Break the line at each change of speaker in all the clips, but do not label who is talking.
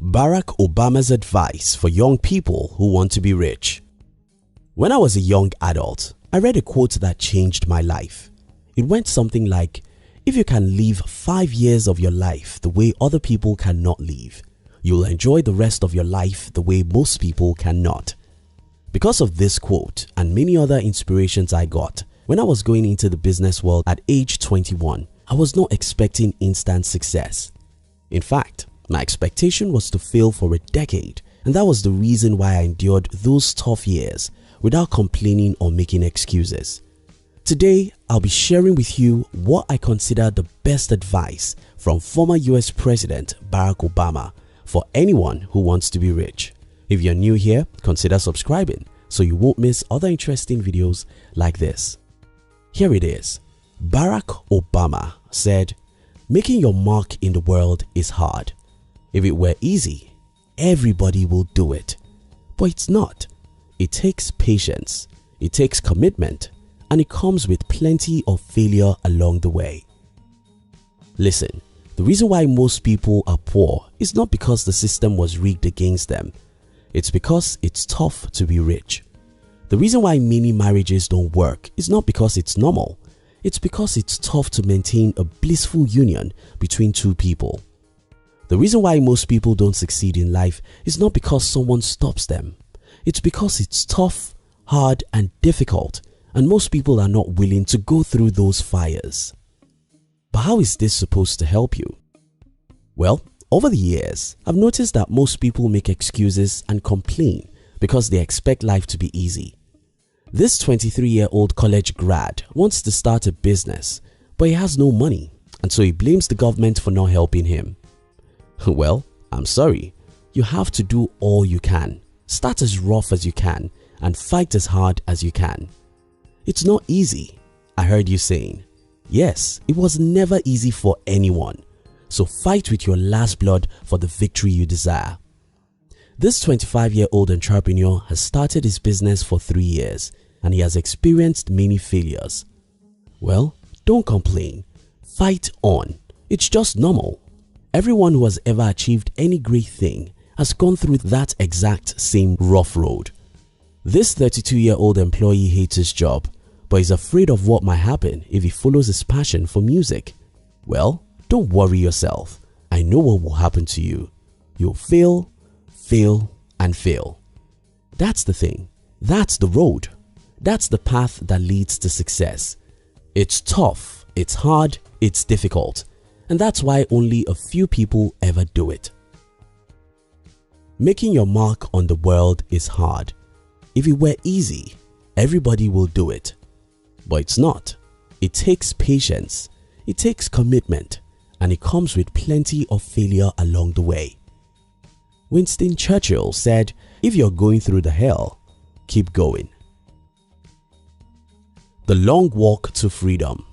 Barack Obama's advice for young people who want to be rich. When I was a young adult, I read a quote that changed my life. It went something like, if you can live 5 years of your life the way other people cannot live, you'll enjoy the rest of your life the way most people cannot. Because of this quote and many other inspirations I got, when I was going into the business world at age 21, I was not expecting instant success. In fact, my expectation was to fail for a decade, and that was the reason why I endured those tough years without complaining or making excuses. Today, I'll be sharing with you what I consider the best advice from former US President Barack Obama for anyone who wants to be rich. If you're new here, consider subscribing so you won't miss other interesting videos like this. Here it is. Barack Obama said, "Making your mark in the world is hard. If it were easy, everybody will do it. But it's not. It takes patience, it takes commitment, and it comes with plenty of failure along the way." Listen, the reason why most people are poor is not because the system was rigged against them. It's because it's tough to be rich. The reason why many marriages don't work is not because it's normal. It's because it's tough to maintain a blissful union between two people. The reason why most people don't succeed in life is not because someone stops them. It's because it's tough, hard, and difficult, and most people are not willing to go through those fires. But how is this supposed to help you? Well, over the years, I've noticed that most people make excuses and complain because they expect life to be easy. This 23-year-old college grad wants to start a business, but he has no money, and so he blames the government for not helping him. Well, I'm sorry, you have to do all you can. Start as rough as you can and fight as hard as you can. It's not easy, I heard you saying. Yes, it was never easy for anyone. So fight with your last blood for the victory you desire. This 25-year-old entrepreneur has started his business for 3 years and he has experienced many failures. Well, don't complain. Fight on. It's just normal. Everyone who has ever achieved any great thing has gone through that exact same rough road. This 32-year-old employee hates his job, but is afraid of what might happen if he follows his passion for music. Well, don't worry yourself. I know what will happen to you. You'll fail, fail, and fail. That's the thing. That's the road. That's the path that leads to success. It's tough, it's hard, it's difficult. And that's why only a few people ever do it. Making your mark on the world is hard. If it were easy, everybody will do it. But it's not. It takes patience, it takes commitment, and it comes with plenty of failure along the way. Winston Churchill said, "If you're going through the hell, keep going." The long walk to freedom.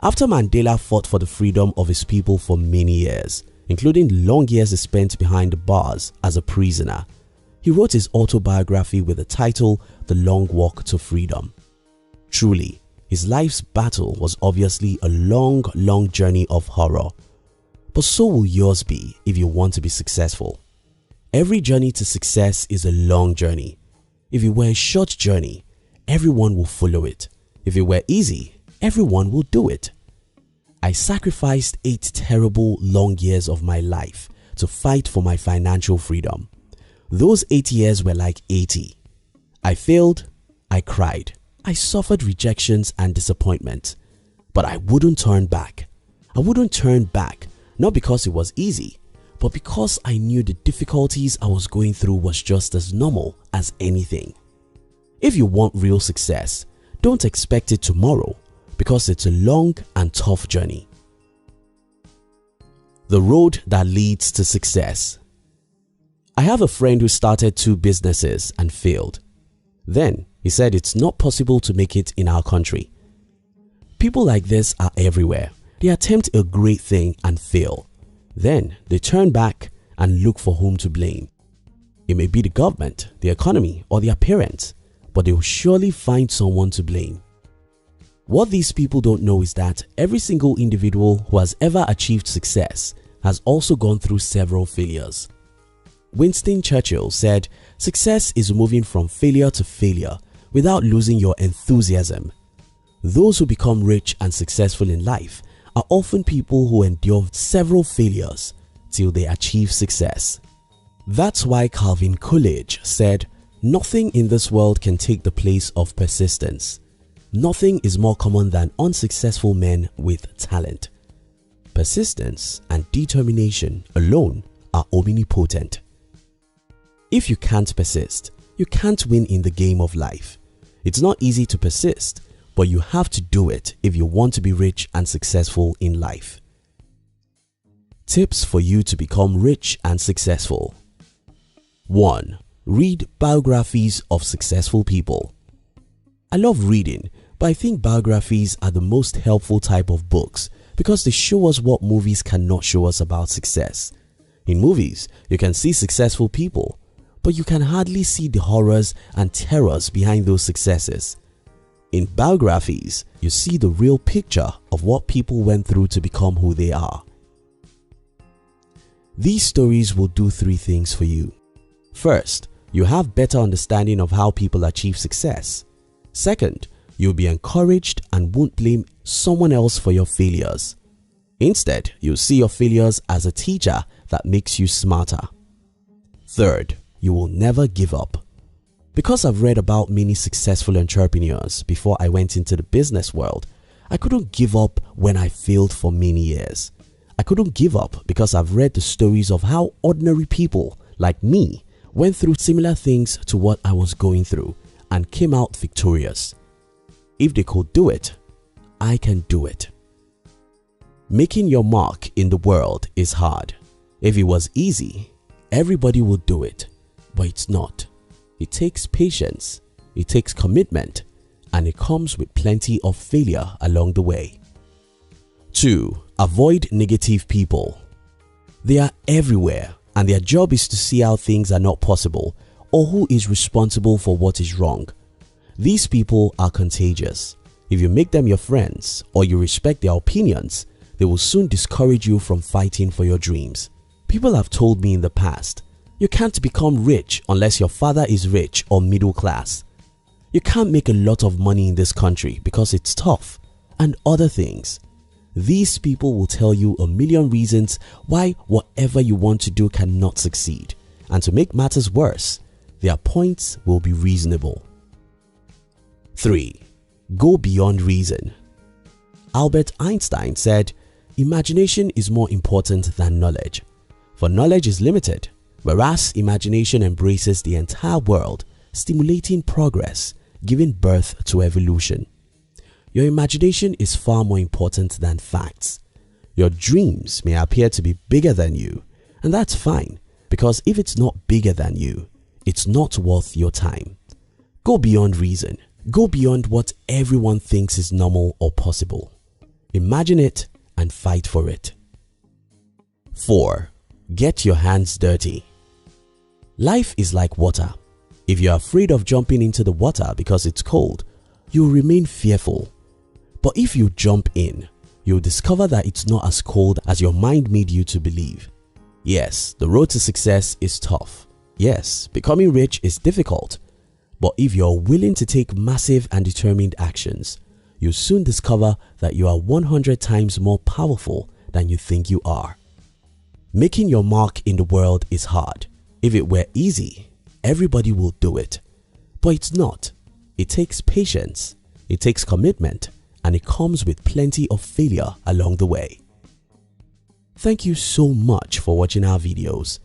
After Mandela fought for the freedom of his people for many years, including long years he spent behind the bars as a prisoner, he wrote his autobiography with the title The Long Walk to Freedom. Truly, his life's battle was obviously a long journey of horror. But so will yours be if you want to be successful. Every journey to success is a long journey. If it were a short journey, everyone will follow it. If it were easy, everyone will do it. I sacrificed 8 terrible long years of my life to fight for my financial freedom. Those 8 years were like 80. I failed, I cried, I suffered rejections and disappointment, but I wouldn't turn back. I wouldn't turn back, not because it was easy, but because I knew the difficulties I was going through was just as normal as anything. If you want real success, don't expect it tomorrow, because it's a long and tough journey. The road that leads to success. I have a friend who started 2 businesses and failed. Then he said it's not possible to make it in our country. People like this are everywhere. They attempt a great thing and fail. Then they turn back and look for whom to blame. It may be the government, the economy, or their parents, but they will surely find someone to blame. What these people don't know is that every single individual who has ever achieved success has also gone through several failures. Winston Churchill said, "Success is moving from failure to failure without losing your enthusiasm." Those who become rich and successful in life are often people who endure several failures till they achieve success. That's why Calvin Coolidge said, "Nothing in this world can take the place of persistence. Nothing is more common than unsuccessful men with talent. Persistence and determination alone are omnipotent." If you can't persist, you can't win in the game of life. It's not easy to persist, but you have to do it if you want to be rich and successful in life. Tips for you to become rich and successful. 1. Read biographies of successful people. I love reading, but I think biographies are the most helpful type of books because they show us what movies cannot show us about success. In movies, you can see successful people, but you can hardly see the horrors and terrors behind those successes. In biographies, you see the real picture of what people went through to become who they are. These stories will do 3 things for you. First, you have better understanding of how people achieve success. Second, you'll be encouraged and won't blame someone else for your failures. Instead, you'll see your failures as a teacher that makes you smarter. Third, you will never give up. Because I've read about many successful entrepreneurs before I went into the business world, I couldn't give up when I failed for many years. I couldn't give up because I've read the stories of how ordinary people like me went through similar things to what I was going through and came out victorious. If they could do it, I can do it. Making your mark in the world is hard. If it was easy, everybody would do it, but it's not. It takes patience, it takes commitment, and it comes with plenty of failure along the way. 2. Avoid negative people. They are everywhere and their job is to see how things are not possible or who is responsible for what is wrong. These people are contagious. If you make them your friends or you respect their opinions, they will soon discourage you from fighting for your dreams. People have told me in the past, you can't become rich unless your father is rich or middle class. You can't make a lot of money in this country because it's tough, and other things. These people will tell you a million reasons why whatever you want to do cannot succeed, and to make matters worse, their points will be reasonable. 3. Go beyond reason. Albert Einstein said, "Imagination is more important than knowledge, for knowledge is limited, whereas imagination embraces the entire world, stimulating progress, giving birth to evolution." Your imagination is far more important than facts. Your dreams may appear to be bigger than you, and that's fine, because if it's not bigger than you, it's not worth your time. Go beyond reason. Go beyond what everyone thinks is normal or possible. Imagine it and fight for it. 4. Get your hands dirty. Life is like water. If you're afraid of jumping into the water because it's cold, you'll remain fearful. But if you jump in, you'll discover that it's not as cold as your mind made you to believe. Yes, the road to success is tough. Yes, becoming rich is difficult. But if you're willing to take massive and determined actions, you'll soon discover that you are 100 times more powerful than you think you are. Making your mark in the world is hard. If it were easy, everybody will do it. But it's not. It takes patience, it takes commitment, and it comes with plenty of failure along the way. Thank you so much for watching our videos.